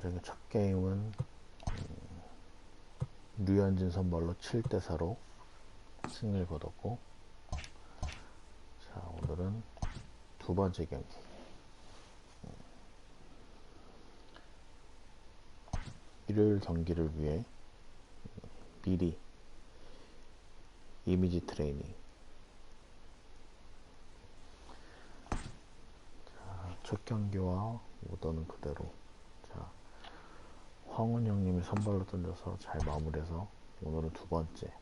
저기 첫 게임은 류현진 선발로 7대4로 승리를 거뒀고, 자, 오늘은 두 번째 경기. 일요일 경기를 위해 미리 이미지 트레이닝. 자, 첫 경기와 오더는 그대로. 자, 황훈 형님이 선발로 던져서 잘 마무리해서 오늘은 두 번째.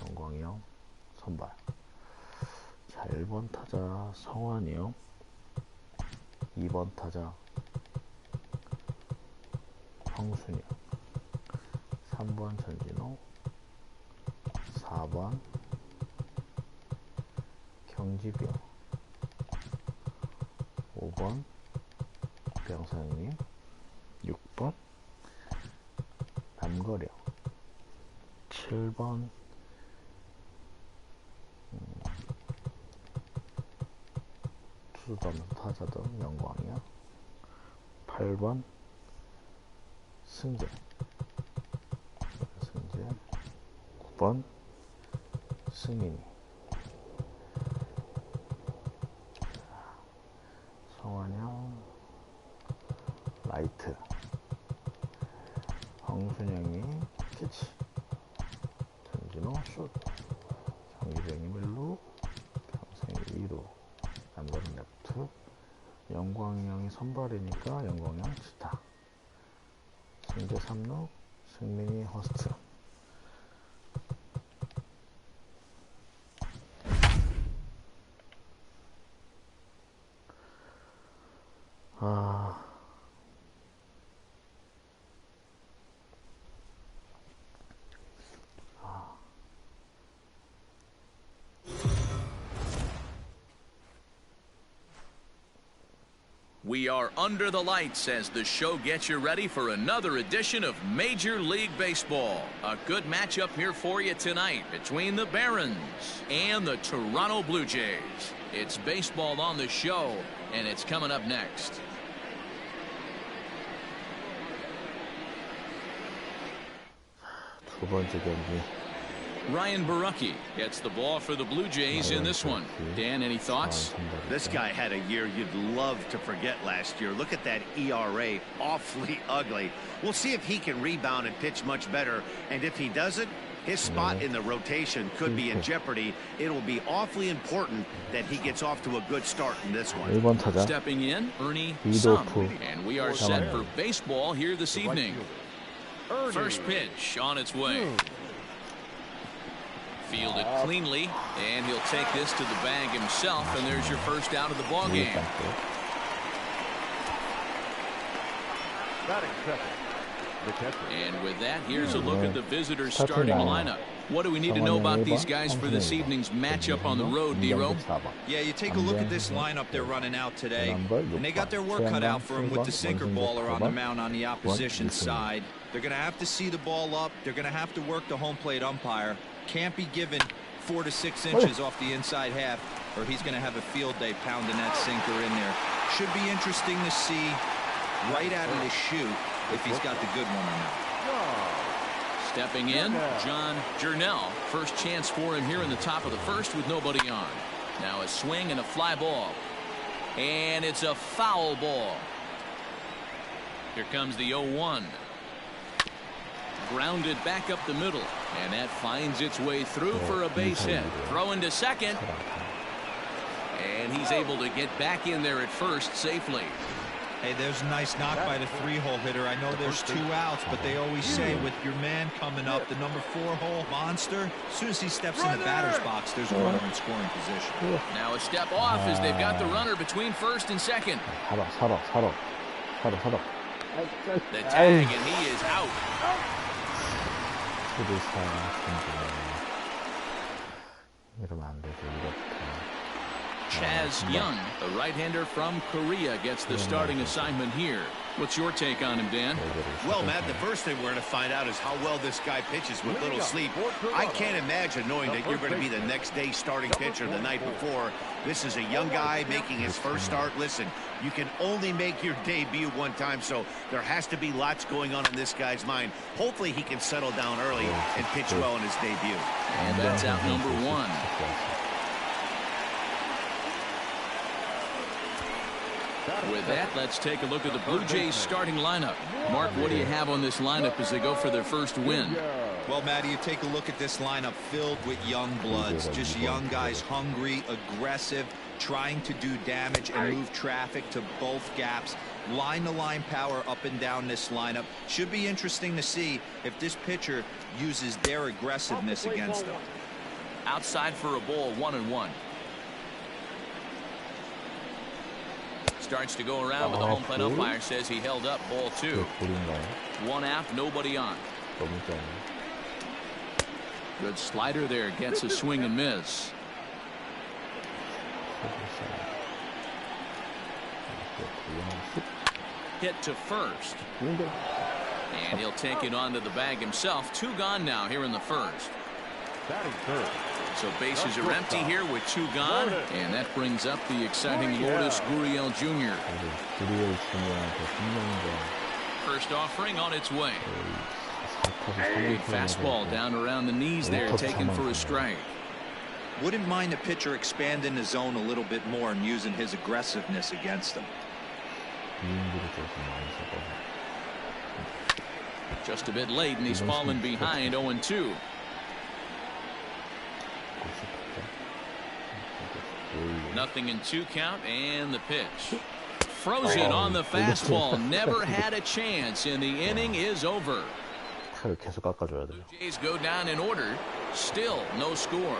영광이 형 선발. 자, 1번 타자 성환이 형, 2번 타자 황순이 형, 3번 전진호, 4번 경집이 형, 5번 병사형님, 6번 남거리 형, 7번 투수도 타자도 영광이야. 8번 승재, 9번 승민이. 성환형 라이트, 황순영이 캐치, 전진호 슛, 경기병이 밀루, 평생이 2루, 남거리 레프트. 영광이 형이 선발이니까 영광이 형 스타, 승재 3루, 승민이 허스트. We are under the lights as the show gets you ready for another edition of Major League Baseball. A good matchup here for you tonight between the Barons and the Toronto Blue Jays. It's baseball on the show, and it's coming up next. 두 번째 경기. Ryan Barucki gets the ball for the Blue Jays in this one. Dan, any thoughts? This guy had a year you'd love to forget last year. Look at that ERA, awfully ugly. We'll see if he can rebound and pitch much better. And if he doesn't, his spot in the rotation could be in jeopardy. It'll be awfully important that he gets off to a good start in this one. 1번 타자 Stepping in, Ernie 리드오프. Sung. And we are set for baseball here this evening. First pitch on its way. Fielded cleanly, and he'll take this to the bag himself, and there's your first out of the ball game. And with that, here's a look at the visitors' starting lineup. What do we need to know about these guys for this evening's matchup on the road, D-Ro? Yeah, you take a look at this lineup they're running out today, and they got their work cut out for them with the sinker baller on the mound on the opposition side. They're going to have to see the ball up. They're going to have to work the home plate umpire. Can't be given 4 to 6 inches off the inside half, or he's going to have a field day pounding that sinker in there. Should be interesting to see right out of the chute if he's got the good one or not. Stepping in, John Jernell. First chance for him here in the top of the first with nobody on. Now a swing and a fly ball. And it's a foul ball. Here comes the 0-1. Grounded back up the middle, and that finds its way through for a base hit. Throwing to second, and he's able to get back in there at first safely. Hey, there's a nice knock by the 3-hole hitter. I know there's 2 outs, but they always say with your man coming up, the number 4-hole monster, as soon as he steps in the batter's box, there's a runner in scoring position. Now a step off as they've got the runner between first and second. 살아. The tag, and he is out. 이러면 안 되죠. 이렇게. Chaz Young, the right-hander from Korea, gets the starting assignment here. What's your take on him, Dan? Well, Matt, the first thing we're going to find out is how well this guy pitches with little sleep. I can't imagine knowing that you're going to be the next day starting pitcher the night before. This is a young guy making his first start. Listen, you can only make your debut one time, so there has to be lots going on in this guy's mind. Hopefully he can settle down early and pitch well in his debut. And that's out number one. With that, let's take a look at the Blue Jays starting lineup. Mark, what do you have on this lineup as they go for their first win? Well, Matty, you take a look at this lineup filled with young bloods, just young guys, hungry, aggressive, trying to do damage and move traffic to both gaps. Line-to-line power up and down this lineup. Should be interesting to see if this pitcher uses their aggressiveness against them. Outside for a ball, 1-1. Starts to go around, but the home plate umpire says he held up, ball 2. One out, nobody on. Good slider there, gets a swing and miss. Hit to first. And he'll take it onto the bag himself. 2 gone now here in the first. So bases are empty here with 2 gone, and that brings up the exciting Lourdes Gurriel Jr. First offering on its way. Big fastball down around the knees there, taken for a strike. Wouldn't mind the pitcher expanding the zone a little bit more and using his aggressiveness against them. Just a bit late, and he's fallen behind 0-2. Nothing in 2 count, and the pitch. Frozen on the fastball. Never had a chance, and the inning is over. Blue Jays go down in order. Still no score.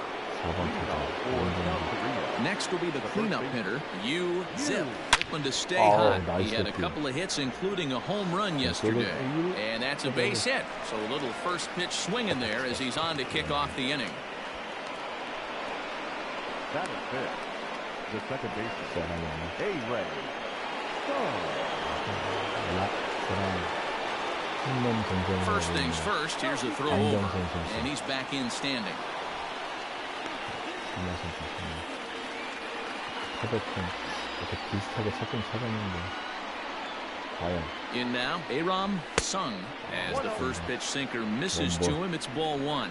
Next will be the cleanup hitter, Yu Zip. Hoping to stay hot. He had a couple of hits, including a home run yesterday. And that's a base hit. So a little first pitch swinging there as he's on to kick off the inning. That is it. The second baseman. A-Ray. First things first, here's a throw over, and he's back in standing. In now, Aram Sung, as the first pitch sinker misses to him. It's ball 1.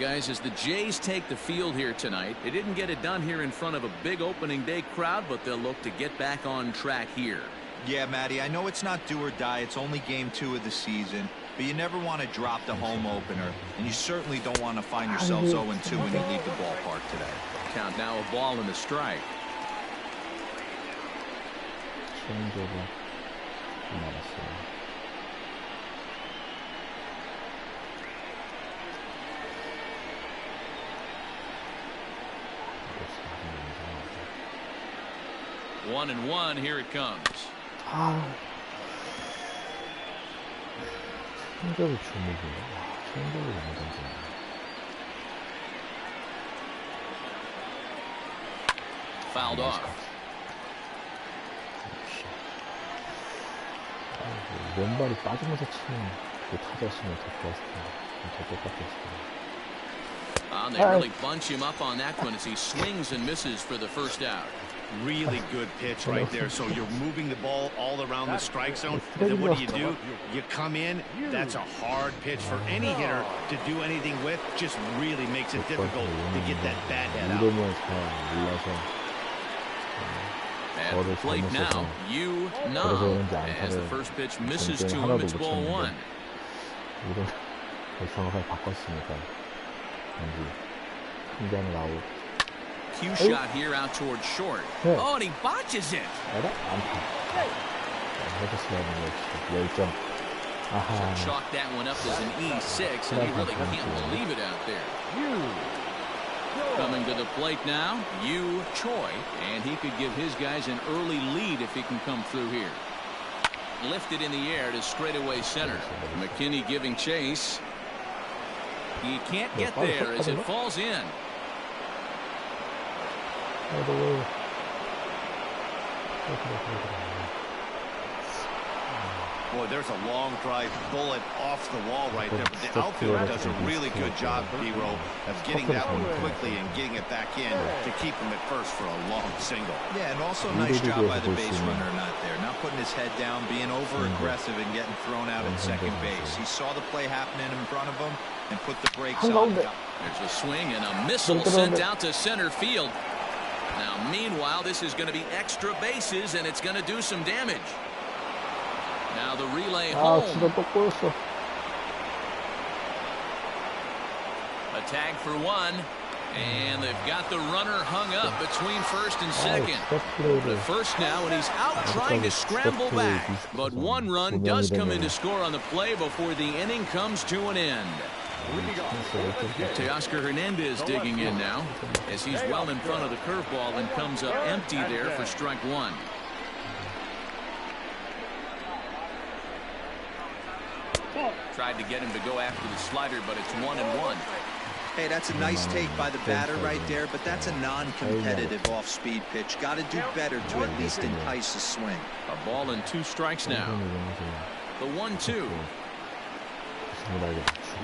Guys, as the Jays take the field here tonight, they didn't get it done here in front of a big opening day crowd, but they'll look to get back on track here. Yeah, Matty, I know it's not do or die. It's only game 2 of the season, but you never want to drop the home opener, and you certainly don't want to find yourselves 0-2 when you leave the ballpark today. Count now, a ball and a strike. One and one, here it comes. Fouled off. 왼발이 빠지면서 치는 그 타자였으면 더 좋았을 텐데 더 똑같았을 텐데. They really bunch him up on that one as he swings and misses for the first out. Really good pitch right there. So you're moving the ball all around the strike zone, and then what do? You come in. That's a hard pitch for any hitter to do anything with. Just really makes it difficult to get that bat head out. At the plate now, Yu Nam. As the first pitch misses to him, it's ball 1. 정확하게 바꿨으니까 굉장히 나오고. Cue shot here out towards short. Oh, and he botches it. Chalk that one up as an E6, and he really can't believe it out there. Coming to the plate now, Yu Choi, and he could give his guys an early lead if he can come through here. Lifted in the air to straightaway center. McKinney giving chase. He can't get there as it falls in. Boy, there's a long drive bullet off the wall right there. But the outfielder does a really good job, B-Row, of getting that one quickly and getting it back in to keep him at first for a long single. Yeah, and also nice job by the base runner not there. Not putting his head down, being over-aggressive and getting thrown out at second base. He saw the play happening in front of him and put the brakes on. There's a swing and a missile sent out to center field. Now, meanwhile, this is going to be extra bases, and it's going to do some damage. Now the relay home. A tag for one. And they've got the runner hung up between first and second. The first now, and he's out trying to scramble back. But one run does come in to score on the play before the inning comes to an end. Teoscar Hernandez digging in now as he's well in front of the curveball and comes up empty there for strike one. Tried to get him to go after the slider, but it's 1-1. Hey, that's a nice take by the batter right there, but that's a non-competitive off-speed pitch. Got to do better to at least entice a swing. A ball and 2 strikes now. The 1-2.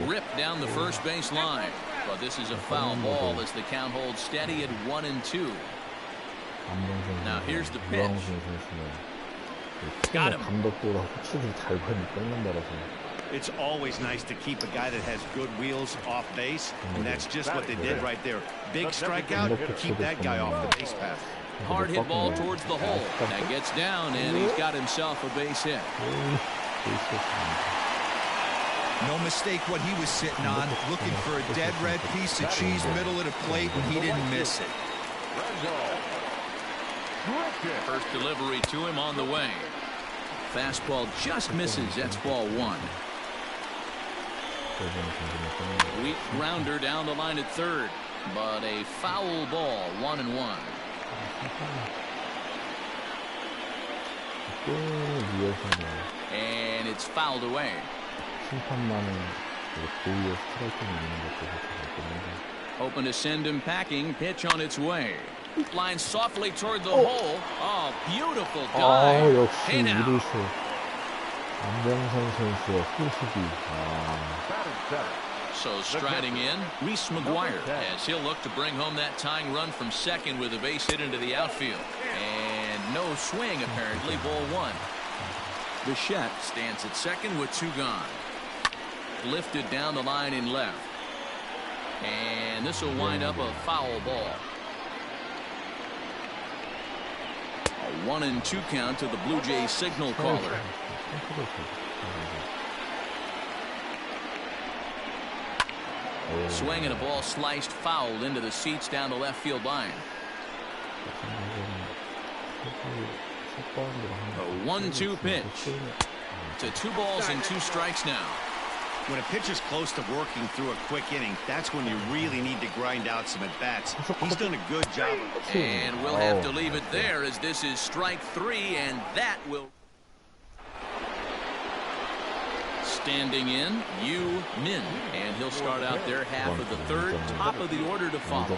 Ripped down the first base line, but this is a foul ball as the count holds steady at 1-2. Now here's the pitch. Got him. It's always nice to keep a guy that has good wheels off base, and that's just what they did right there. Big strikeout, keep that guy off the base path. Hard hit ball towards the hole. That gets down, and he's got himself a base hit. No mistake what he was sitting on, looking for a dead red piece of cheese middle of the plate, and he didn't miss it. First delivery to him on the way. Fastball just misses. That's ball 1. Weak grounder down the line at third, but a foul ball, 1-1. And it's fouled away. Hoping to send him packing. Pitch on its way. Line softly toward the hole. Oh, beautiful dive. Hey now. So striding in, Reese McGuire, as he'll look to bring home that tying run from second with a base hit into the outfield. And no swing, apparently, ball 1. Bichette stands at second with 2 gone. Lifted down the line in left. And this will wind up a foul ball. A 1-2 count to the Blue Jays signal caller. Swing and a ball sliced foul into the seats down the left field line. A 1-2 pitch to 2 balls and 2 strikes now. When a pitcher's close to working through a quick inning, that's when you really need to grind out some at-bats. He's done a good job. And we'll have to leave it there as this is strike 3, and that will... Standing in, Yu Min, and he'll start out their half of the third, top of the order to follow.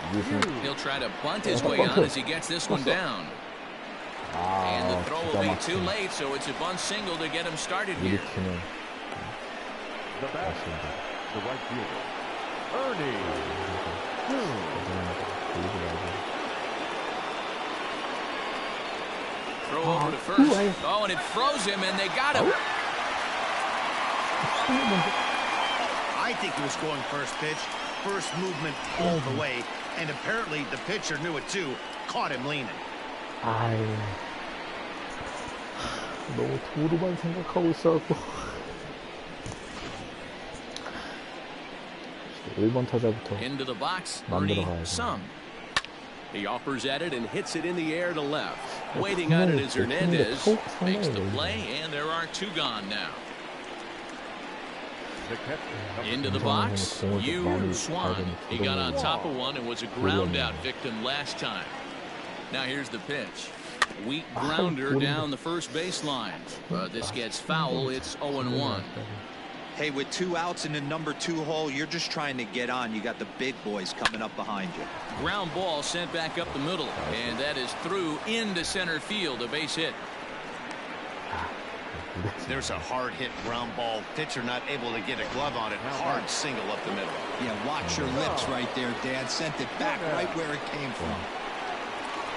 He'll try to bunt his way on as he gets this one down. And the throw will be too late, so it's a bunt single to get him started here. The batter, the right fielder, Ernie. Throw over to first. Oh, and it froze him, and they got him. I think he was going first pitch. First movement all the way, and apparently the pitcher knew it too. Caught him leaning. 너무 도로만 생각하고 있어갖고 1번 타자부터 Into the box, Ernie Sum. He offers at it and hits it in the air to left. Waiting on it is Hernandez. Makes the play, and there are 2 gone now. Into the box, Yu Swan. He got on top of one and was a ground out victim last time. Now here's the pitch. Weak grounder down the first baseline. But this gets foul. It's 0-1. Hey, with 2 outs in the number 2 hole, you're just trying to get on. You got the big boys coming up behind you. Ground ball sent back up the middle, and that is through into center field, a base hit. There's a hard hit ground ball. Pitcher not able to get a glove on it. Hard single up the middle. Yeah, watch your lips right there, Dan. Sent it back right where it came from.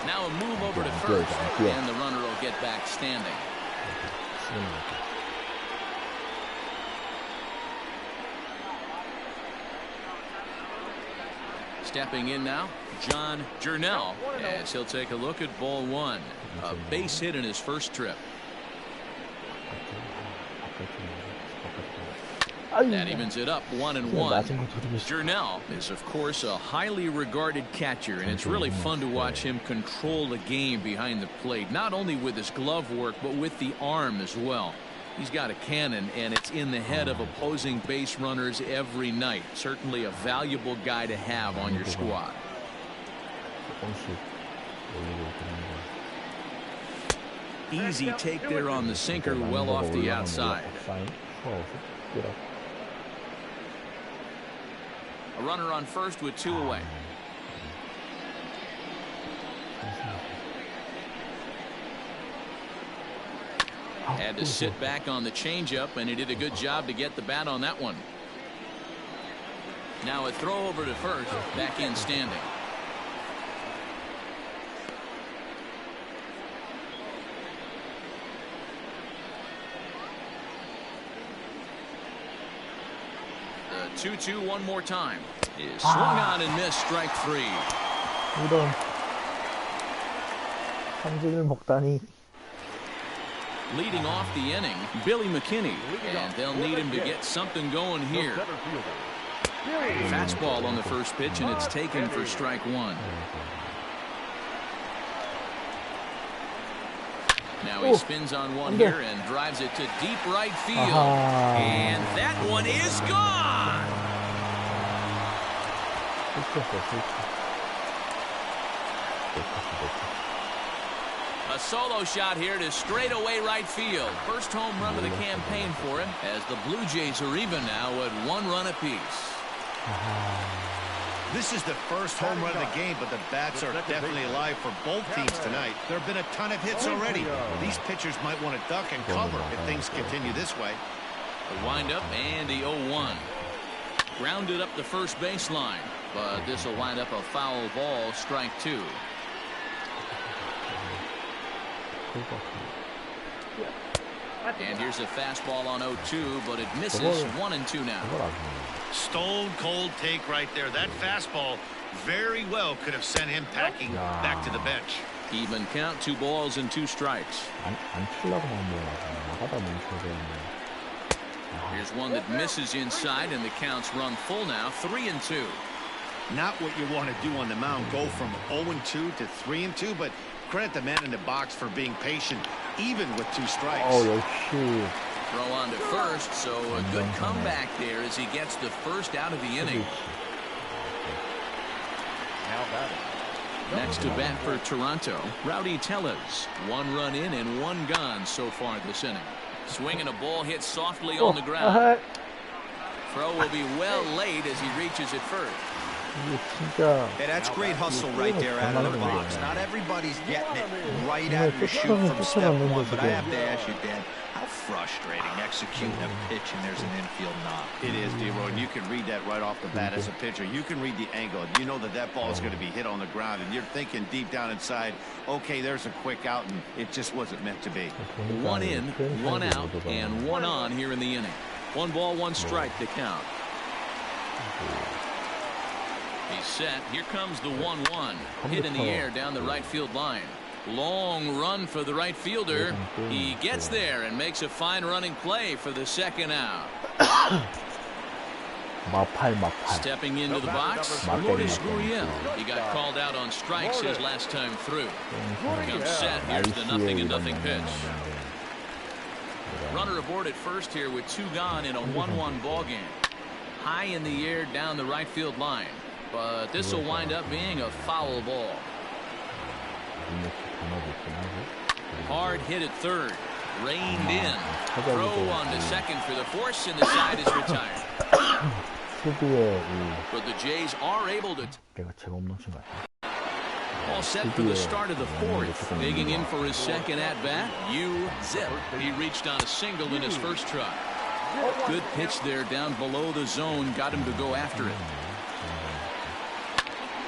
Now a move over to first, and the runner will get back standing. Stepping in now, John Jernell, as he'll take a look at ball 1. A base hit in his first trip. That evens it up 1-1. Jernell is, of course, a highly regarded catcher, and it's really fun to watch him control the game behind the plate, not only with his glove work, but with the arm as well. He's got a cannon, and it's in the head of opposing base runners every night. Certainly a valuable guy to have on your squad. Easy take there on the sinker, well off the outside. A runner on first with 2 away. Had to sit back on the changeup, and he did a good job to get the bat on that one. Now a throw over to first, back in standing. The 2-2 one more time. Is swung on and missed, strike 3. 이런 삼진을 먹다니. Leading off the inning, Billy McKinney, and they'll need him to get something going here. Fastball on the first pitch, and it's taken for strike 1. Now he spins on one here and drives it to deep right field. And that one is gone. A solo shot here to straightaway right field. First home run of the campaign for him, as the Blue Jays are even now at 1 run apiece. This is the first home run of the game, but the bats are definitely alive for both teams tonight. There have been a ton of hits already. These pitchers might want to duck and cover if things continue this way. The windup and the 0-1. Grounded up the first baseline, but this will wind up a foul ball, strike 2. And here's a fastball on 0-2, but it misses. 1-2 now. Stone cold take right there. That fastball very well could have sent him packing back to the bench. Even count, 2 balls and 2 strikes. Here's one that misses inside, and the count's run full now. 3-2. Not what you want to do on the mound. Go from 0-2 to 3-2, but credit the man in the box for being patient, even with 2 strikes. Throw on to first, so a good comeback there as he gets the first out of the inning. Next to bat for Toronto, Rowdy Tellez. 1 run in and 1 gone so far this inning. Swinging a ball hit softly on the ground. Throw will be well late as he reaches it first. Hey, that's great hustle right there out of the box. Not everybody's getting it right out of the chute from step 1, but I have to ask you, Dan, how frustrating executing a pitch and there's an infield knock. It is, D-Roy, and you can read that right off the bat as a pitcher. You can read the angle. You know that that ball is going to be hit on the ground, and you're thinking deep down inside, okay, there's a quick out, and it just wasn't meant to be. 1 in, 1 out, and 1 on here in the inning. 1 ball, 1 strike to count. He's set. Here comes the 1-1. Hit in the air down the right field line. Long run for the right fielder. He gets there and makes a fine running play for the second out. Stepping into the box, Lourdes Gurriel. He got called out on strikes his last time through. Comes set. Here's the 0-0 pitch. Runner aboard at first here with 2 gone in a 1-1 ball game. High in the air down the right field line. But this will wind up being a foul ball. Hard hit at third. Reined in. Throw on to second for the force, and the side is retired. But the Jays are able to. All set for the start of the fourth. Digging in for his second at-bat, Zip. He reached on a single in his first try. Good pitch there down below the zone. Got him to go after it.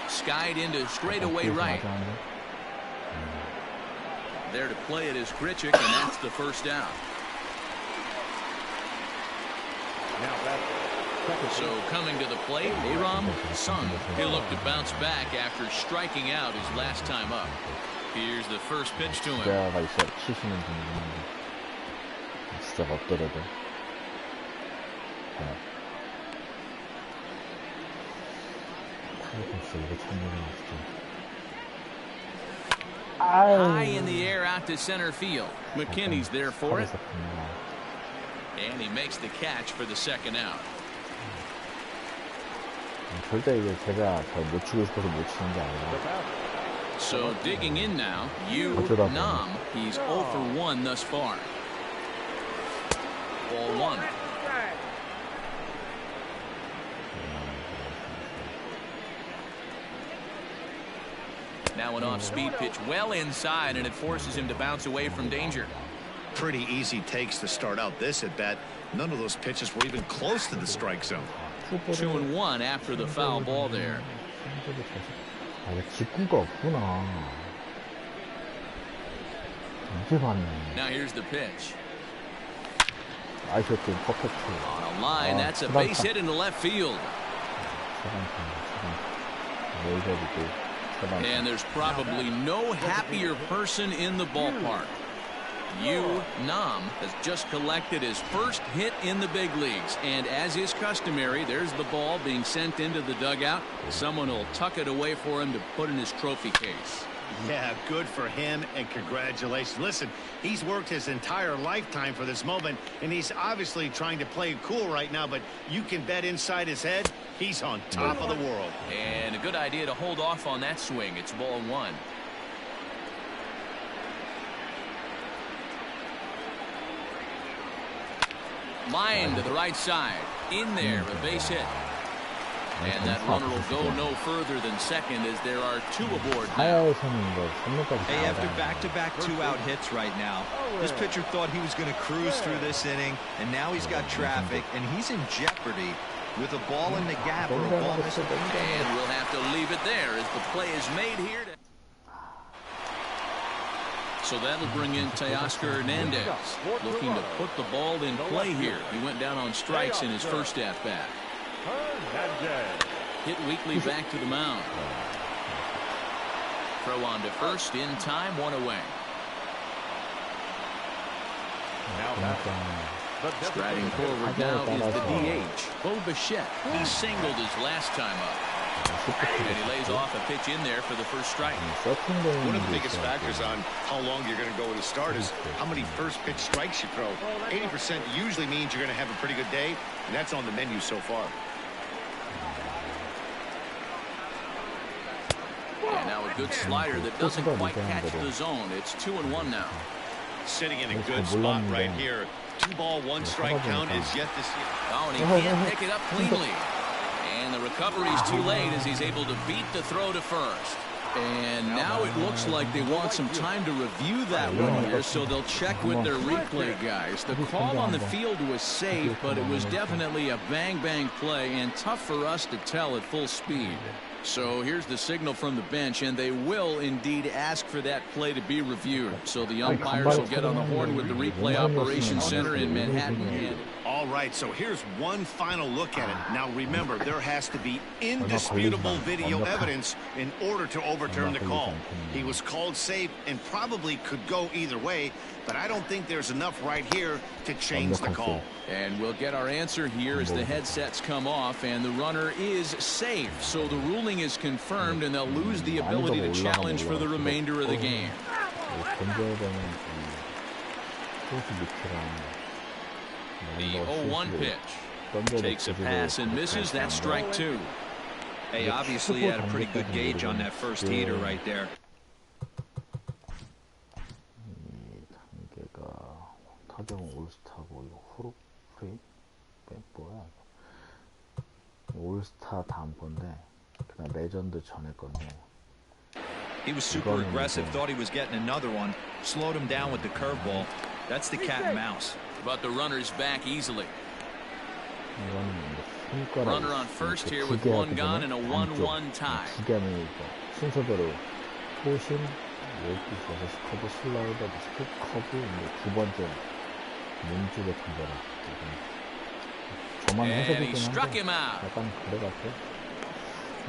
Skied into straightaway right. There to play it is Grichuk, and that's the first out. So coming to the plate, Aram Sung. He'll look to bounce back after striking out his last time up. Here's the first pitch to him. High in the air out to center field. McKinney's there for it. And he makes the catch for the second out. So digging in now, Nam. He's 0 for 1 thus far. Ball 1. Now an off-speed pitch well inside, and it forces him to bounce away from danger. Pretty easy takes to start out this at bat. None of those pitches were even close to the strike zone. 2-1 after the foul ball there. Now here's the pitch. On a line, that's a base hit into left field. And there's probably no happier person in the ballpark. Nam has just collected his first hit in the big leagues, and as is customary, there's the ball being sent into the dugout. Someone will tuck it away for him to put in his trophy case. Yeah, good for him, and congratulations. Listen, he's worked his entire lifetime for this moment, and he's obviously trying to play cool right now, but you can bet inside his head, he's on top of the world. And a good idea to hold off on that swing. It's ball 1. Line to the right side. In there, a base hit. And that runner will go no further than second as there are 2 aboard now. Hey, after back-to-back 2-out hits right now, this pitcher thought he was going to cruise through this inning, and now he's got traffic, and he's in jeopardy with a ball in the gap or a ball missing. And we'll have to leave it there as the play is made here. So that'll bring in Teoscar Hernandez, looking to put the ball in play here. He went down on strikes in his first at-bat. Hit weakly back to the mound. Throw on to first in time, 1 away. Striding forward now is the DH, Bo Bichette. He singled his last time up. And he lays off a pitch in there for the first strike. One of the biggest factors on how long you're going to go with a start is how many first pitch strikes you throw. 80% usually means you're going to have a pretty good day, and that's on the menu so far. And now a good slider that doesn't quite catch the zone. It's 2-1 now. Sitting in a good spot right here. 2-ball, 1-strike count is yet to see. Oh, and he can't pick it up cleanly. And the recovery's too late as he's able to beat the throw to first. And now it looks like they want some time to review that one here, so they'll check with their replay guys. The call on the field was safe, but it was definitely a bang-bang play and tough for us to tell at full speed. So here's the signal from the bench, and they will indeed ask for that play to be reviewed. So the umpires will get on the horn with the replay operations center in Manhattan. All right, so here's one final look at it. Now remember, there has to be indisputable video evidence in order to overturn the call. He was called safe and probably could go either way, but I don't think there's enough right here to change the call. And we'll get our answer here as the headsets come off, and the runner is safe. So the ruling is confirmed, and they'll lose the ability to challenge for the remainder of the game. The 0-1 pitch. Takes a pass and misses. That's strike 2. Hey, obviously he had a pretty good gauge on that first heater right there. 4경 올스타고 이거 후루 프리 뭐야? 올스타 다음 건데 그냥 레전드 전에 건데. He was super aggressive, thought he was getting another one, slowed him down with the curveball. That's the cat and mouse. But the runner's back easily. Runner on first here with one gone and a 1-1 tie. 순서대로 포심, 여기 가서 스커브, 슬라이더, 스틱 커브, 두 번째 몸쪽에 던져라. 저만 해석이긴 한데 약간 그래 같아.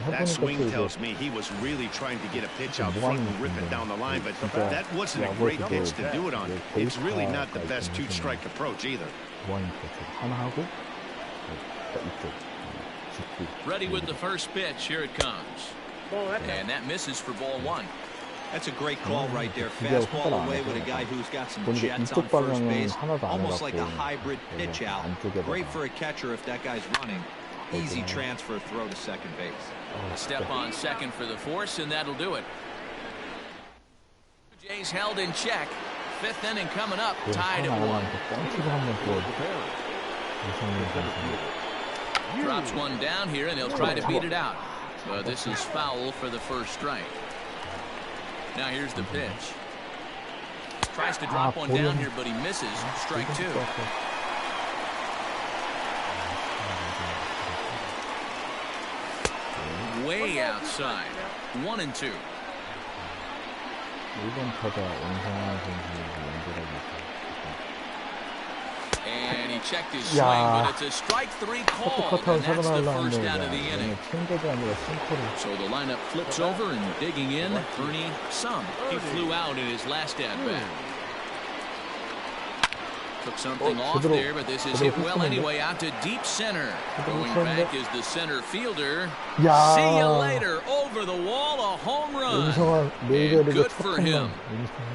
That swing tells me he was really trying to get a pitch out front and rip it down the line, but that wasn't a great pitch to do it on. It's really not the best two-strike approach either. Ready with the first pitch. Here it comes. And that misses for ball one. That's a great call right there. Fastball away with a guy who's got some jets on first base. Almost like a hybrid pitch out. Great for a catcher if that guy's running. Easy transfer throw to second base. Step on second for the force, and that'll do it. Jays held in check. Fifth inning coming up, tied at 1. Drops one down here, and they'll try to beat it out. But this is foul for the first strike. Now here's the pitch. Tries to drop one down here, but he misses. Strike two. Way outside. 1-2. And he checked his swing, but it's a strike three call. And that's the first out of the inning. So the lineup flips over and digging in, Ernie Sum. He flew out in his last at-bat. Took something off there, but this is hit well anyway, out to deep center. Going back is the center fielder. See you later. Over the wall, a home run. And good for him.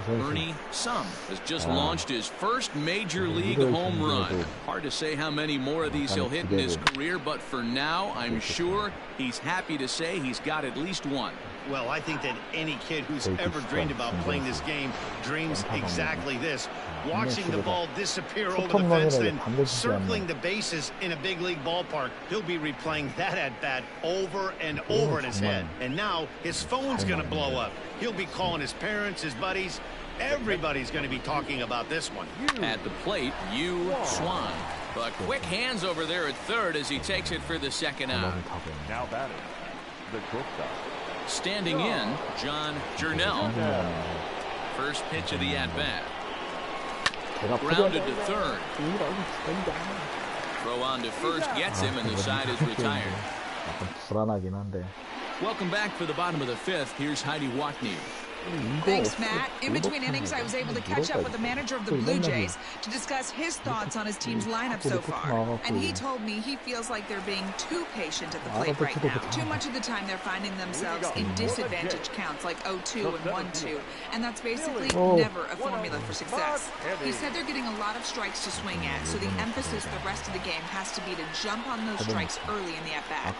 Ernie Sum has just launched his first major league home run. Hard to say how many more of these he'll hit in his career, but for now, I'm sure he's happy to say he's got at least one. Well, I think that any kid who's ever dreamed about playing this game dreams exactly this. Watching the ball disappear over the fence and circling the bases in a big league ballpark. He'll be replaying that at-bat over and over in his head. And now his phone's going to blow up. He'll be calling his parents, his buddies. Everybody's going to be talking about this one. At the plate, Yu Swan. But quick hands over there at third as he takes it for the second out. Now batting, the shortstop. Standing in, John Jernell. First pitch of the at-bat. Grounded to third. Throw on to first gets him, and the side is retired. Welcome back for the bottom of the fifth. Here's Heidi Watney. Thanks, Matt. In between innings, I was able to catch up with the manager of the Blue Jays to discuss his thoughts on his team's lineup so far. And he told me he feels like they're being too patient at the plate right now. Too much of the time they're finding themselves in disadvantage counts like 0-2 and 1-2. And that's basically never a formula for success. He said they're getting a lot of strikes to swing at, so the emphasis the rest of the game has to be to jump on those strikes early in the at-bat.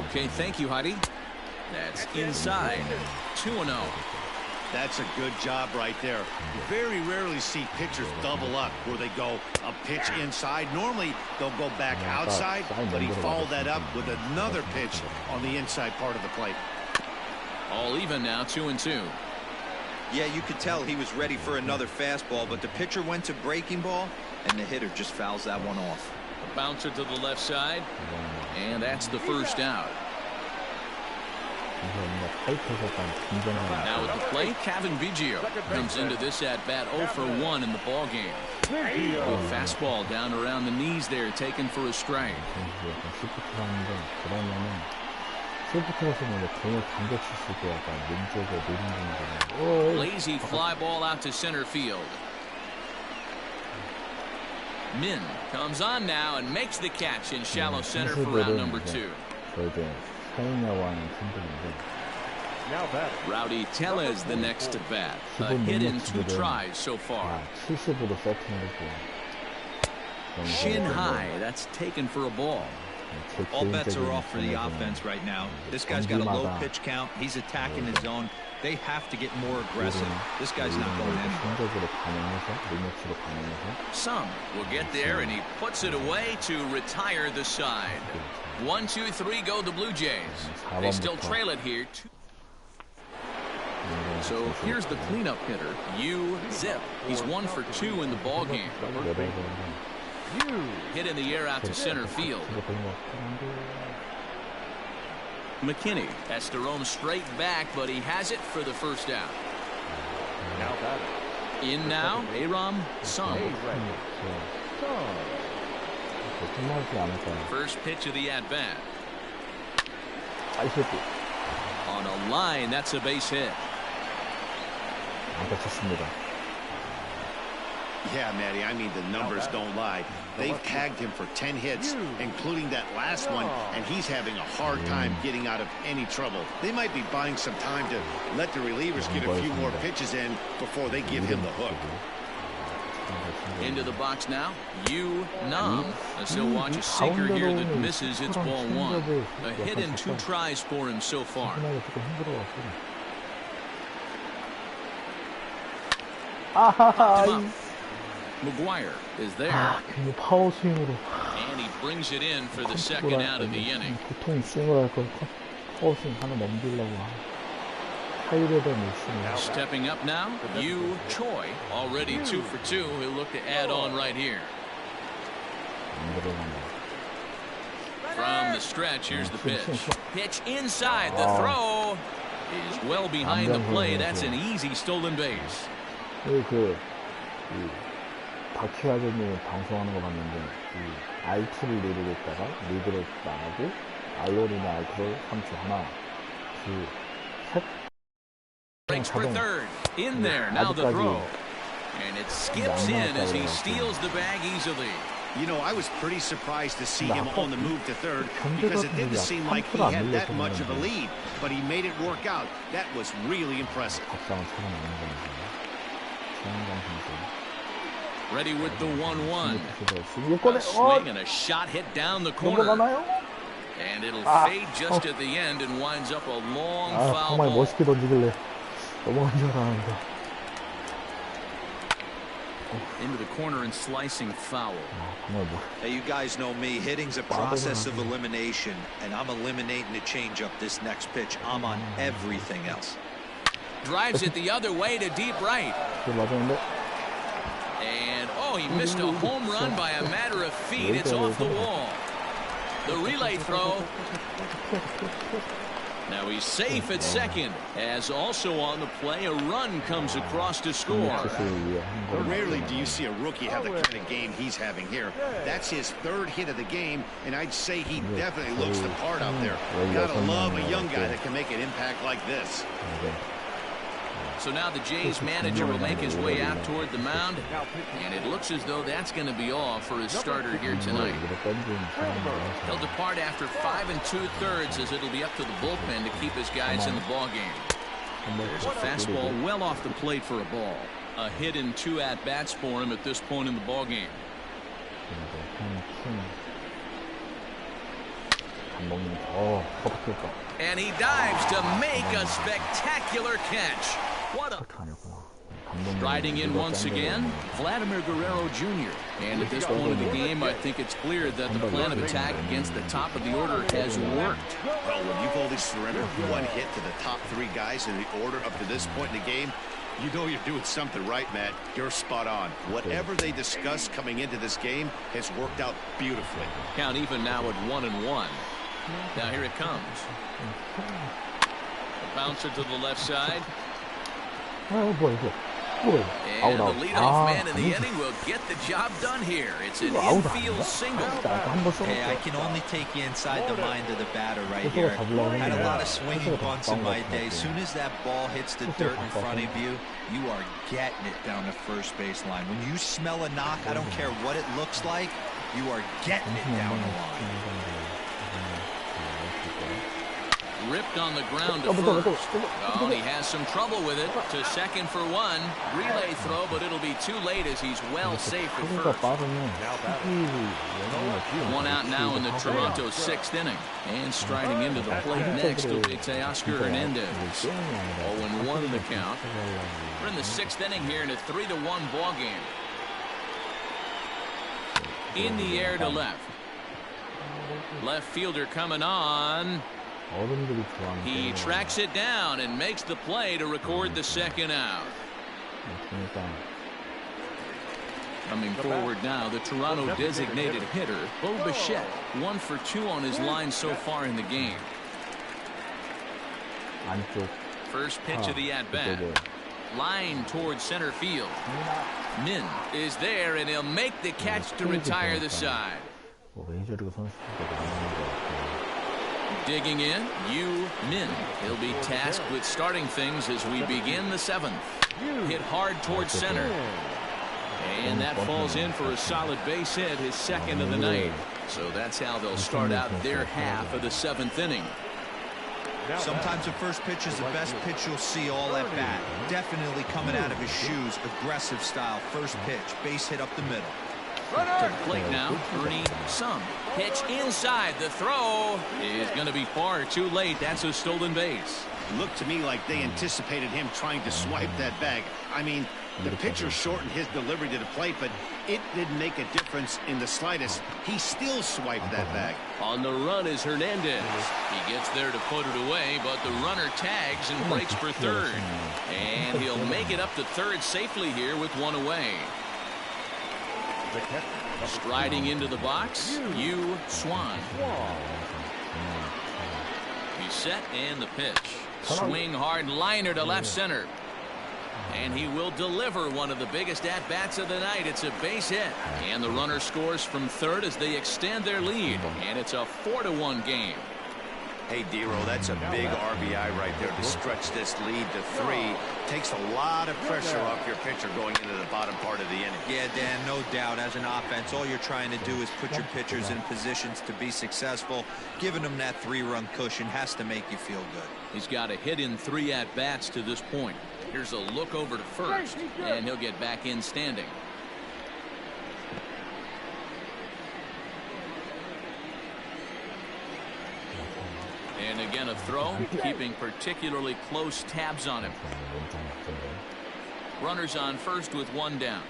Okay, thank you, Heidi. That's inside. 2-0. That's a good job right there. You very rarely see pitchers double up where they go a pitch inside. Normally, they'll go back outside, but he followed that up with another pitch on the inside part of the plate. All even now, 2-2. Yeah, you could tell he was ready for another fastball, but the pitcher went to breaking ball, and the hitter just fouls that one off. A bouncer to the left side, and that's the first out. Now at the plate, Kevin Biggio comes into this at-bat 0 for 1 in the ballgame. Good fastball down around the knees there, taken for a strike. Lazy fly ball out to center field. Min comes on now and makes the catch in shallow center for round number 2. Rowdy Tellez the next to bat. A hit in 2 tries so far. Shin high, that's taken for a ball. All bets are off for the offense right now. This guy's got a low pitch count. He's attacking his zone. They have to get more aggressive. This guy's not going anywhere. Some will get there, and he puts it away to retire the side. 1, 2, 3 go the Blue Jays. They still trail it here. So here's the cleanup hitter, Zip. He's 1 for 2 in the ball game. Hit in the air out to center field. McKinney has to roam straight back, but he has it for the first out. In now, Aram Sung. First pitch of the at-bat. On a line, that's a base hit. Yeah, Matty, I mean, the numbers don't lie. They've tagged him for 10 hits, including that last one, and he's having a hard time getting out of any trouble. They might be buying some time to let the relievers get a few more pitches in before they give him the hook. Into the box now, Nam. As he'll watch a sinker here that misses. It's ball 1. A hit in 2 tries for him so far. McGuire is there. And he brings it in for the second out of the inning. Stepping up now, Choi, already 2 for 2. He'll look to add on right here. From the stretch, here's the pitch. Pitch inside. The throw is well behind the play. That's an easy stolen base. 다큐아저님 방송하는 거 봤는데 R2를 누르고 있다가 리드를 나가고 알로리나 R2를 3초 하나, 둘, 셋. Breaks for third. In there. Now the throw. And it skips in as he steals the bag easily. You know, I was pretty surprised to see him on the move to third because it didn't seem like he had that much of a lead, but he made it work out. That was really impressive. Ready with the 1-1. A swing and a shot hit down the corner. And it'll fade just at the end and winds up a long foul ball. Into the corner and slicing foul. Hey, you guys know me. Hitting's a process of elimination, and I'm eliminating the changeup this next pitch. I'm on everything else. Drives it the other way to deep right. And, oh, he missed a home run by a matter of feet. It's off the wall. The relay throw. Now he's safe at second, as also on the play, a run comes across to score. Rarely do you see a rookie have the kind of game he's having here. That's his 3rd hit of the game, and I'd say he definitely looks the part out there. Gotta love a young guy that can make an impact like this. So now the Jays manager will make his way out toward the mound, and it looks as though that's going to be all for his starter here tonight. He'll depart after 5 2/3 as it'll be up to the bullpen to keep his guys in the ballgame. There's a fastball well off the plate for a ball. A hit in 2 at-bats for him at this point in the ballgame. And he dives to make a spectacular catch. What a... Riding in once again, Vladimir Guerrero Jr. And at this point of the game, I think it's clear that the plan of attack against the top of the order has worked. Well, when you've only surrendered 1 hit to the top 3 guys in the order up to this point in the game, you know you're doing something right, Matt. You're spot on. Whatever they discussed coming into this game has worked out beautifully. Count even now at 1-1. Now here it comes. A bouncer to the left side. And the leadoff man in the inning will get the job done here. It's an infield single. Hey, I can only take you inside the mind of the batter right here. Had a lot of swinging bunts in my day. As soon as that ball hits the dirt in front of you, you are getting it down the first base line. When you smell a knock, I don't care what it looks like, you are getting it down the line. ripped on the ground to first. Oh, he has some trouble with it. To second for one. Relay throw, but it'll be too late as he's well safe at first. One out now in the Toronto sixth inning. And striding into the plate next will be Teoscar Hernandez. 0-1 the count. We're in the sixth inning here in a 3-1 ball game. In the air to left. Left fielder coming on. He tracks it down and makes the play to record the second out. Coming forward now, the Toronto designated hitter, Bo Bichette, 1 for 2 on his line so far in the game. First pitch of the at-bat. Line towards center field. Min is there, and he'll make the catch to retire the side. Digging in, Yu Min. He'll be tasked with starting things as we begin the seventh. Hit hard towards center. And that falls in for a solid base hit, his second of the night. So that's how they'll start out their half of the seventh inning. Sometimes the first pitch is the best pitch you'll see all at bat. Definitely coming out of his shoes, aggressive style. First pitch, base hit up the middle. To the plate now, Ernie Sung. Pitch inside. The throw is going to be far too late. That's a stolen base. Looked to me like they anticipated him trying to swipe that bag. I mean, the pitcher shortened his delivery to the plate, but it didn't make a difference in the slightest. He still swiped that bag. On the run is Hernandez. He gets there to put it away, but the runner tags and breaks for third. And he'll make it up to third safely here with one away. Striding into the box, Yu Swan. He's set and the pitch. Swing hard liner to left center. And he will deliver one of the biggest at-bats of the night. It's a base hit. And the runner scores from third as they extend their lead. And it's a 4-1 game. Hey, Dero, that's a big RBI right there to stretch this lead to 3. Takes a lot of pressure off your pitcher going into the bottom part of the inning. Yeah, Dan, no doubt. As an offense, all you're trying to do is put your pitchers in positions to be successful. Giving them that 3-run cushion has to make you feel good. He's got a hit in 3 at-bats to this point. Here's a look over to first, and he'll get back in standing. And again a throw, keeping particularly close tabs on him. Runners on first with 1 down.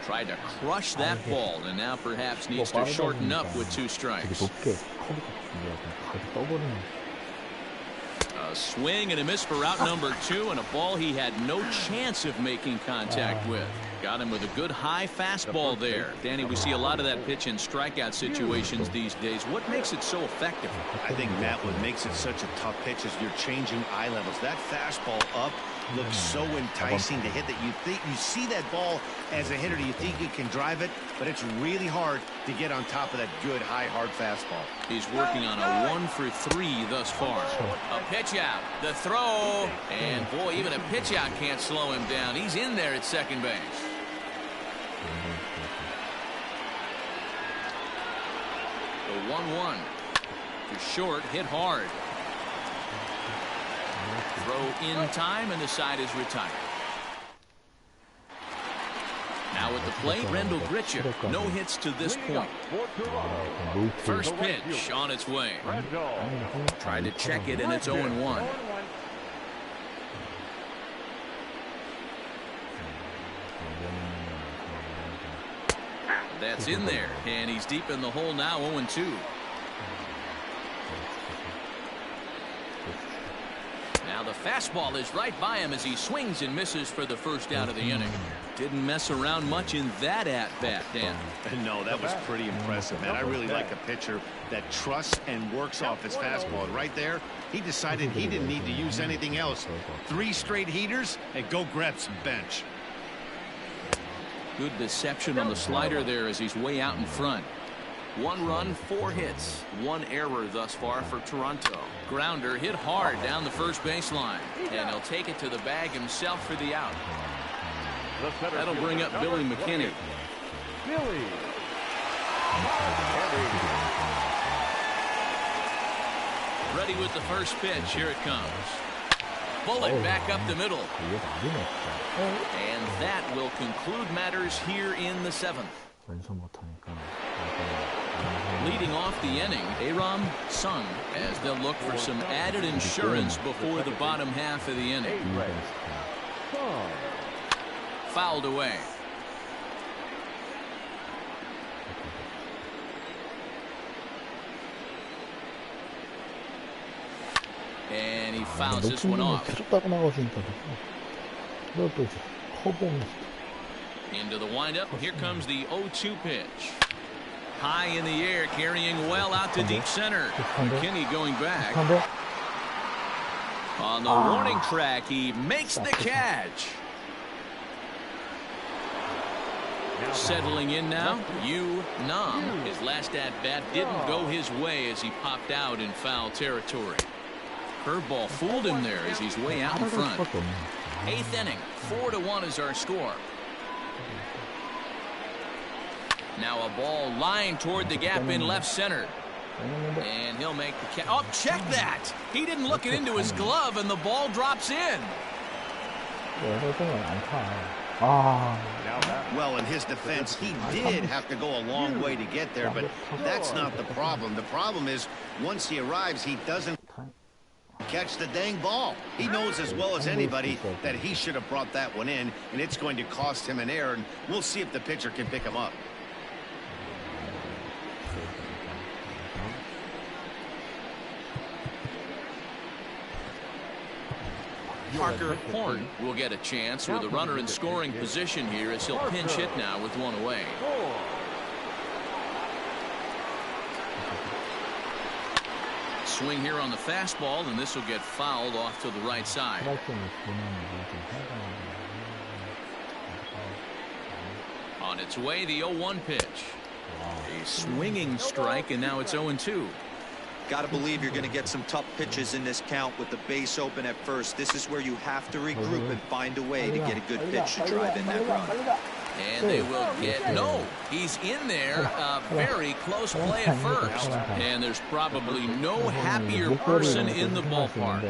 Tried to crush that ball, and now perhaps needs to shorten up with 2 strikes. A swing and a miss for out number 2, and a ball he had no chance of making contact with. Got him with a good high fastball there. Danny, we see a lot of that pitch in strikeout situations these days. What makes it so effective? I think, Matt, what makes it such a tough pitch is you're changing eye levels. That fastball up looks so enticing to hit that you think you see that ball as a hitter. You think you can drive it, but it's really hard to get on top of that good high hard fastball. He's working on a 1 for 3 thus far. A pitch out, the throw, and boy, even a pitch out can't slow him down. He's in there at second base. The 1-1 to short, hit hard. Throw in time, and the side is retired. Now at the plate, Rendell Grichuk. No hits to this point. First pitch on its way. Tried to check it, and it's 0-1. That's in there, and he's deep in the hole now, 0-2. Now the fastball is right by him as he swings and misses for the first out of the inning. Didn't mess around much in that at-bat, Dan. No, that was pretty impressive, man. I really like a pitcher that trusts and works off his fastball. And right there, he decided he didn't need to use anything else. 3 straight heaters, and go grab some bench. Good deception on the slider there as he's way out in front. 1 run, 4 hits, 1 error thus far for Toronto. Grounder hit hard down the first baseline, and he'll take it to the bag himself for the out. That'll bring up Billy McKinney. Ready with the first pitch. Here it comes. Bullet back up the middle. And that will conclude matters here in the 7th. Leading off the inning, Aram Sung, as they'll look for some added insurance before the bottom half of the inning. Fouled away. And he fouls this one off. Into the windup. Here comes the 0-2 pitch. High in the air, carrying well out to deep center. McKinney going back. On the warning track, he makes the catch. Settling in now, Yu Nam. His last at-bat didn't go his way as he popped out in foul territory. Curveball fooled him there as he's way out in front. 8th inning, 4-1 is our score. Now a ball lined toward the gap in left center. And he'll make the catch. Oh, check that! He didn't look it into his glove, and the ball drops in. Well, in his defense, he did have to go a long way to get there, but that's not the problem. The problem is, once he arrives, he doesn't catch the dang ball. He knows as well as anybody that he should have brought that one in, and it's going to cost him an error, and we'll see if the pitcher can pick him up. Parker Horn will get a chance with a runner in scoring position here as he'll pinch hit now with one away. Swing here on the fastball, and this will get fouled off to the right side. On its way, the 0-1 pitch. A swinging strike, and now it's 0-2. Got to believe you're going to get some tough pitches in this count with the base open at first. This is where you have to regroup and find a way to get a good pitch to drive in that run. And they will get, no, he's in there. A very close play at first. And there's probably no happier person in the ballpark.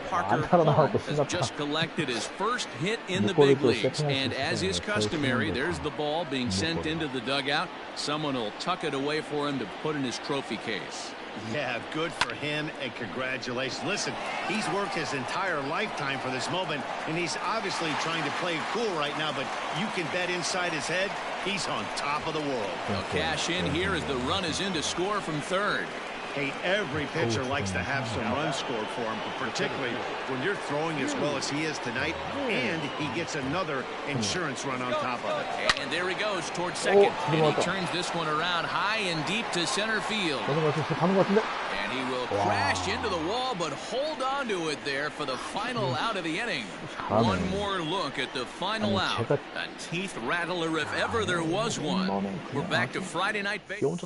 Parker Horn has just collected his first hit in the big leagues. And as is customary, there's the ball being sent into the dugout. Someone will tuck it away for him to put in his trophy case. Yeah, good for him, and congratulations. Listen, he's worked his entire lifetime for this moment, and he's obviously trying to play cool right now, but you can bet inside his head, he's on top of the world. They'll cash in here as the run is in to score from third. Hey, every pitcher likes to have some runs scored for him, but particularly when you're throwing as well as he is tonight, and he gets another insurance run on top of it. And there he goes towards second, and he turns this one around high and deep to center field. And he will crash into the wall, but hold on to it there for the final out of the inning. One more look at the final out. A teeth rattler if ever there was one. We're back to Friday Night Baseball.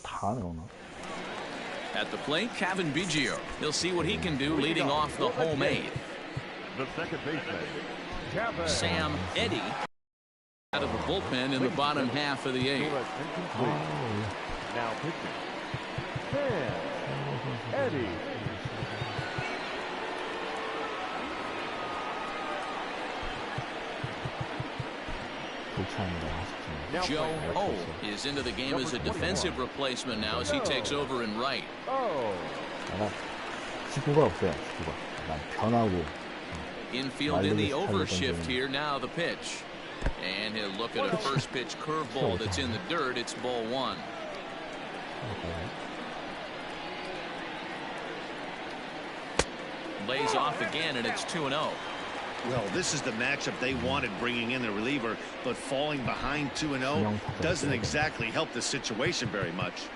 At the plate, Kevin Biggio. He'll see what he can do leading off the home eighth. The second baseman, Sam Eddy out of the bullpen in the bottom half of the eighth. Now pitching, Sam Eddy. Joe-O is into the game as a defensive replacement now as he takes over in right. Infield in the overshift here. Now the pitch. And he'll look at a first pitch curveball that's in the dirt. It's ball one. Lays off again, and it's 2-0. Well, this is the matchup they wanted, bringing in the reliever, but falling behind 2-0 doesn't exactly help the situation very much.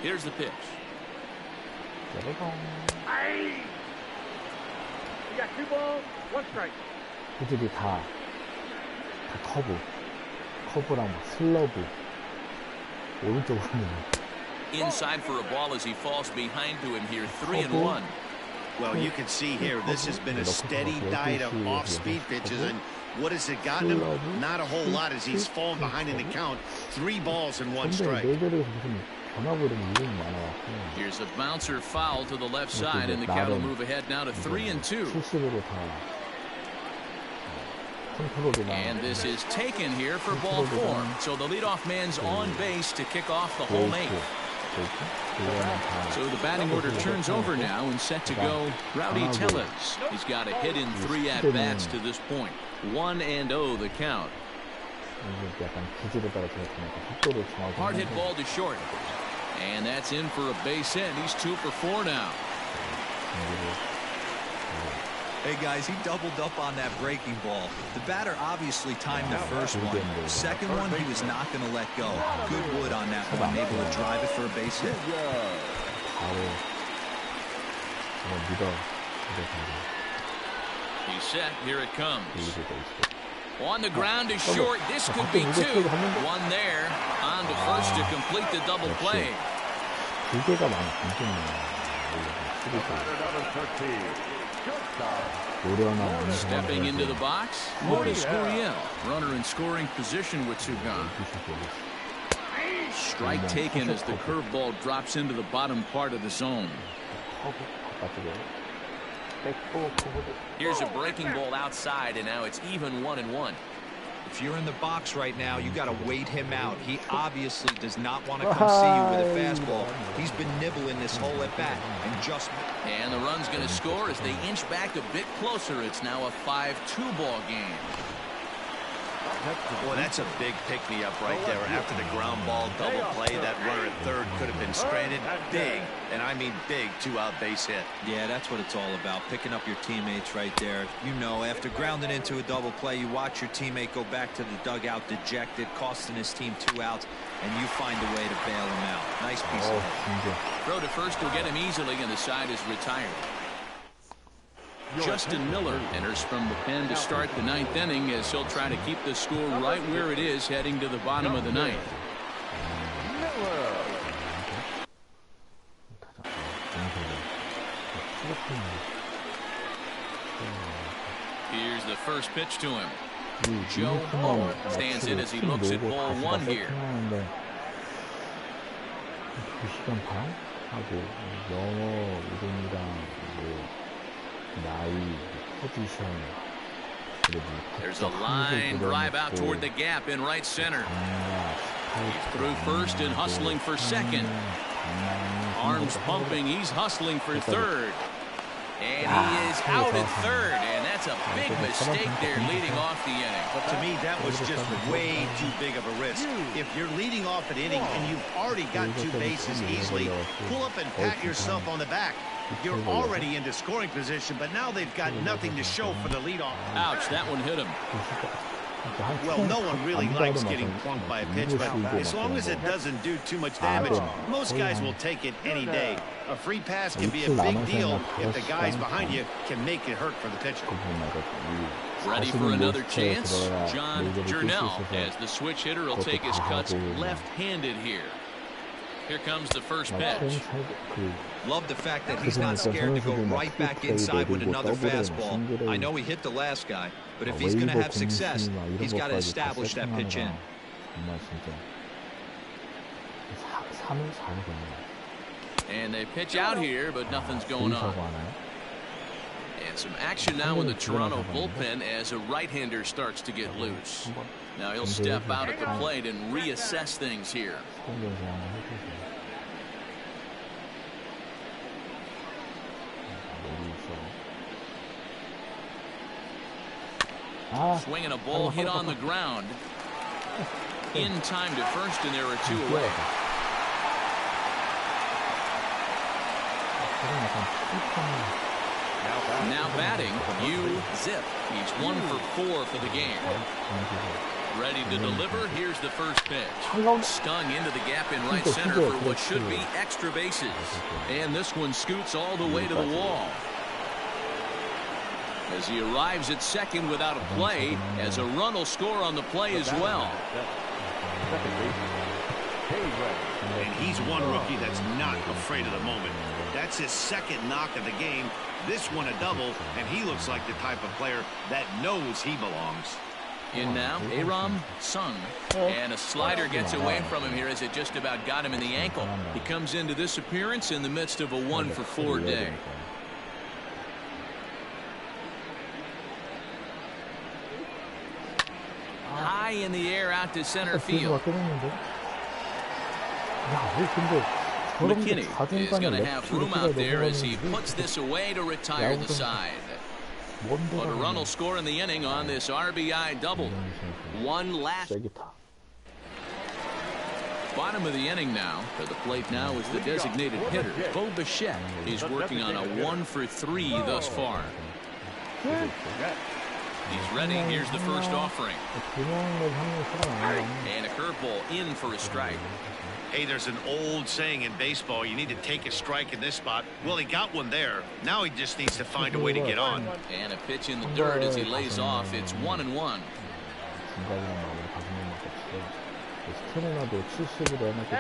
Here's the pitch. Aye. You got 2 balls, 1 strike. 애들이 다 커브랑 슬러브 오른쪽으로 inside for a ball as he falls behind to him here. 3-1. Well, you can see here, this has been a steady diet of off-speed pitches, and what has it gotten him? Not a whole lot as he's fallen behind in the count. 3 balls and 1 strike. Here's a bouncer foul to the left side, and the count will move ahead now to 3-2. And this is taken here for ball 4. So the leadoff man's on base to kick off the home 8th. So the batting order turns over now and set to go Rowdy Tellez. He's got a hit in 3 at-bats to this point. 1-0 the count. Hard hit ball to short. And that's in for a base hit. He's 2 for 4 now. Hey guys, he doubled up on that breaking ball. The batter obviously timed the first one. The second one, he was not going to let go. Good wood on that one, able to drive it for a base hit. He's set. Here it comes. On the ground to short. This could be 2. 1 there. On to first to complete the double play. Stepping into the box, Maurice Gurriel, runner in scoring position with 2 gone. Strike taken as the curveball drops into the bottom part of the zone. Here's a breaking ball outside, and now it's even 1-1. If you're in the box right now, you got to wait him out. He obviously does not want to come see you with a fastball. He's been nibbling this whole at bat and the run's going to score as they inch back a bit closer. It's now a 5-2 ball game. Boy, that's a big pick-me-up right there. After the ground ball double play, that runner at third could have been stranded. Big, and I mean big, 2-out base hit. Yeah, that's what it's all about, picking up your teammates right there. You know, after grounding into a double play, you watch your teammate go back to the dugout dejected, costing his team 2 outs, and you find a way to bail him out. Nice piece of hit. Throw to first will get him easily, and the side is retired. Justin Miller enters from the pen to start the 9th inning as he'll try to keep the score right where it is heading to the bottom of the 9th. Here's the first pitch to him. Joe stands in as he looks at ball 1 here. There's a line drive out toward the gap in right center. He's through first and hustling for second. Arms pumping. He's hustling for third. And he is out at third. And that's a big mistake there leading off the inning. But to me, that was just way too big of a risk. If you're leading off an inning and you've already got 2 bases easily, pull up and pat yourself on the back. You're already into scoring position, but now they've got nothing to show for the leadoff. Ouch, that one hit him. Well, no one really likes getting plunked by a pitch, but as long as it doesn't do too much damage, most guys will take it any day. A free pass can be a big deal if the guys behind you can make it hurt for the pitcher. Ready for another chance? John Jernell, as the switch hitter, will take his cuts left-handed here. Here comes the first pitch. Love the fact that he's not scared to go right back inside with another fastball. I know he hit the last guy, but if he's going to have success, he's got to establish that pitch in. And they pitch out here, but nothing's going on. And some action now in the Toronto bullpen as a right-hander starts to get loose. Now he'll step out at the plate and reassess things here. Swinging a ball hit on the ground. In time to first, and there are 2 away. Now batting, Zip. He's 1 for 4 for the game. Ready to deliver. Here's the first pitch. Stung into the gap in right center for what should be extra bases. And this one scoots all the way to the wall. As he arrives at second without a play, as a run will score on the play as well. And he's one rookie that's not afraid of the moment. That's his second knock of the game. This one a double, and he looks like the type of player that knows he belongs. In now, Aram Sung. And a slider gets away from him here as it just about got him in the ankle. He comes into this appearance in the midst of a 1-for-4 day. High in the air out to center field. McKinney is going to have room out there as he puts this away to retire the side. But a run will score in the inning on this RBI double. One last. Bottom of the inning now. To the plate now is the designated hitter, Bo Bichette. He's working on a 1-for-3 thus far. He's ready. Here's the first offering. And a curveball in for a strike. Hey, there's an old saying in baseball, you need to take a strike in this spot. Well, he got one there. Now he just needs to find a way to get on. And a pitch in the dirt as he lays off. It's 1-1.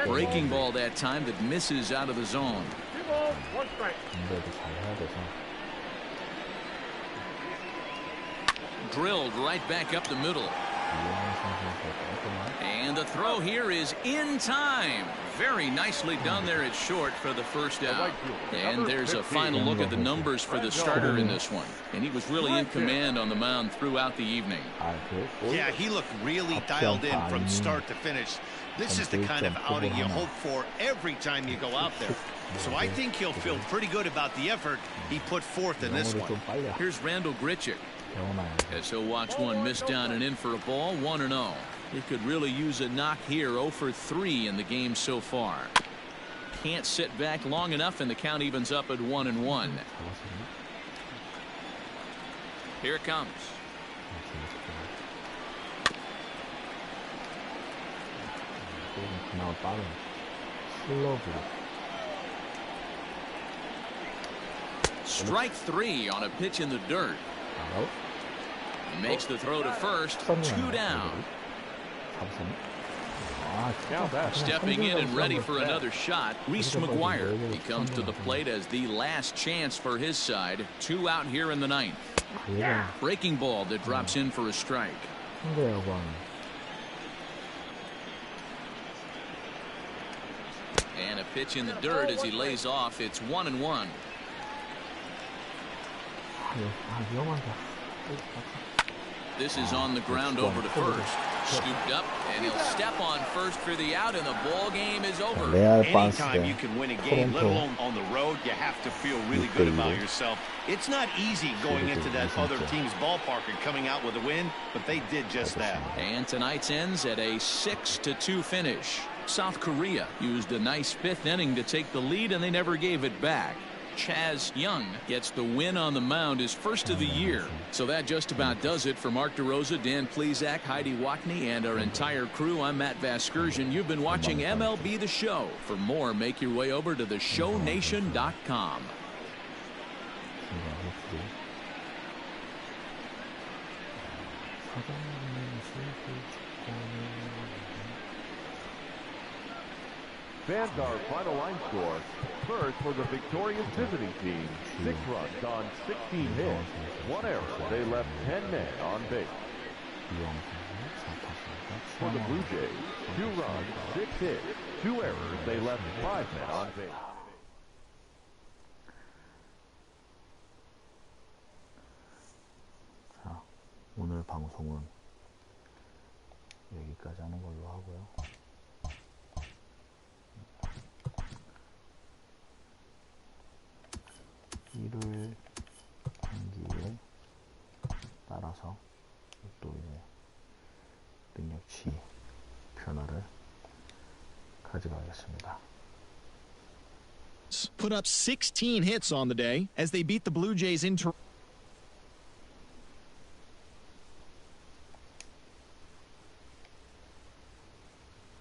Breaking ball that time that misses out of the zone. 2 balls, 1 strike. Drilled right back up the middle. And the throw here is in time. Very nicely done there at short for the first out. And there's a final look at the numbers for the starter in this one. And he was really in command on the mound throughout the evening. Yeah, he looked really dialed in from start to finish. This is the kind of outing you hope for every time you go out there. So I think he'll feel pretty good about the effort he put forth in this one. Here's Randall Grichuk. As he'll watch one miss down and in for a ball, 1-0. He could really use a knock here, 0-for-3 in the game so far. Can't sit back long enough, and the count evens up at 1-1. Here it comes. Strike 3 on a pitch in the dirt. Makes the throw to first. 2 down. Stepping in and ready for another shot, Reese McGuire. He comes to the plate as the last chance for his side. 2 out here in the 9th. Breaking ball that drops in for a strike. And a pitch in the dirt as he lays off. It's 1-1. This is on the ground over to first. Scooped up, and he'll step on first for the out, and the ball game is over. Anytime you can win a game, let alone on the road, you have to feel really good about yourself. It's not easy going into that other team's ballpark and coming out with a win, but they did just that. And tonight's ends at a 6-2 finish. South Korea used a nice 5th inning to take the lead, and they never gave it back. Chaz Young gets the win on the mound, his first of the year. So that just about does it for Mark DeRosa, Dan Plesac, Heidi Wackney, and our entire crew. I'm Matt Vasgersian. You've been watching MLB The Show. For more, make your way over to theshownation.com. Fans, our final line score. First for the victorious visiting team, 6 runs on 16 hits, 1 error. They left 10 men on base. For the Blue Jays, 2 runs, 6 hits, 2 errors. They left 5 men on base. 자, 오늘 방송은 여기까지 하는 걸로 하고요. 일요일 경기에 따라서 또 이제 능력치 변화를 가져가겠습니다. Put up 16 hits on the day as they beat the Blue Jays in Toronto.